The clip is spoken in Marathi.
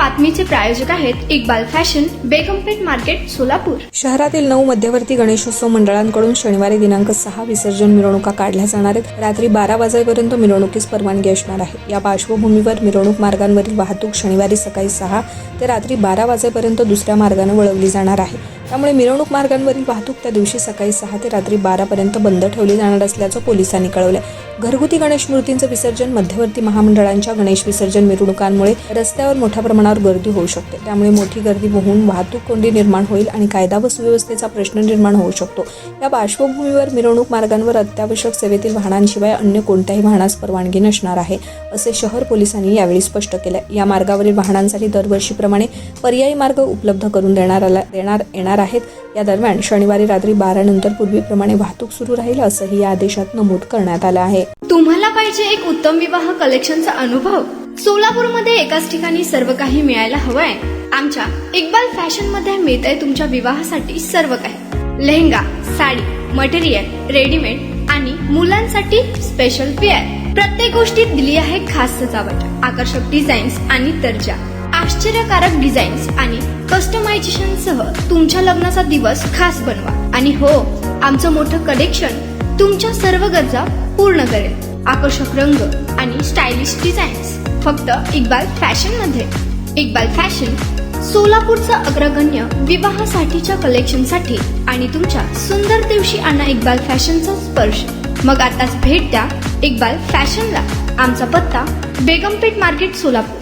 बातमीचे प्रायोजक आहेत इक्बाल फॅशन, बेगमपेठ मार्केट, सोलापूर। शहरातील 9 मध्यवर्ती गणेशोत्सव मंडळांकडून शनिवारी दिनांक 6 विसर्जन मिरवणुका काढल्या जाणार आहेत। रात्री 12 वाजेपर्यंत मिरवणुकीस परवानगी असणार आहे। या पार्श्वभूमीवर मिरवणूक मार्गांवरील वाहतूक शनिवारी सकाळी 6 ते रात्री 12 वाजेपर्यंत दुसऱ्या मार्गाने वळवली जाणार आहे। त्यामुळे मिरवणूक मार्गांवरील वाहतूक त्या दिवशी सकाळी 6 ते रात्री 12 पर्यंत बंद ठेवली जाणार असल्याचं पोलिसांनी कळवलं। घरगुती गणेश मूर्तींचं विसर्जन, मध्यवर्ती महामंडळांच्या गणेश विसर्जन मिरवणुकांमुळे रस्त्यावर मोठ्या प्रमाणावर गर्दी होऊ शकते। त्यामुळे मोठी गर्दी होऊन वाहतूक कोंडी निर्माण होईल आणि कायदा व सुव्यवस्थेचा प्रश्न निर्माण होऊ शकतो। या पार्श्वभूमीवर मिरवणूक मार्गांवर अत्यावश्यक सेवेतील वाहनांशिवाय अन्य कोणत्याही वाहनास परवानगी नसणार आहे, असे शहर पोलिसांनी यावेळी स्पष्ट केले। या मार्गावरील वाहनांसाठी दरवर्षीप्रमाणे पर्यायी मार्ग उपलब्ध करून देण्यात येणार आहेत। या दरम्यान शनिवारी रात्री 12 नंतर पूर्वीप्रमाणे वाहतूक सुरू राहील, असंही या आदेशात नमूद करण्यात आलं आहे। तुम्हाला पाहिजे एक उत्तम विवाह कलेक्शनचा अनुभव? सोलापूरमध्ये एकाच ठिकाणी सर्व काही मिळायला हवंय? आमच्या इक्बाल फॅशन मध्ये मिळतंय तुमच्या विवाहासाठी सर्व काही। लेहंगा, साडी, मटेरियल, रेडीमेड आणि मुलांसाठी स्पेशल वेअर। प्रत्येक गोष्टीत दिली आहे खास सजावट, आकर्षक डिझाईन्स आणि दर्जा, आश्चर्यकारक डिझाईन्स आणि कस्टमायझेशन सह तुमच्या लग्नाचा दिवस खास बनवा। आणि हो, आमचं मोठं कलेक्शन तुमच्या सर्व गरजा पूर्ण करेल। आकर्षक रंग आणि स्टायलिश डिझाईन्स फक्त इक्बाल फॅशन मध्ये। इक्बाल फॅशन सोलापूरचा अग्रगण्य विवाहासाठीच्या कलेक्शनसाठी आणि तुमच्या सुंदर दिवशी आणा इक्बाल फॅशनचा स्पर्श। मग आताच भेट द्या इक्बाल फॅशनला। आमचा पत्ता बेगमपेठ मार्केट, सोलापूर।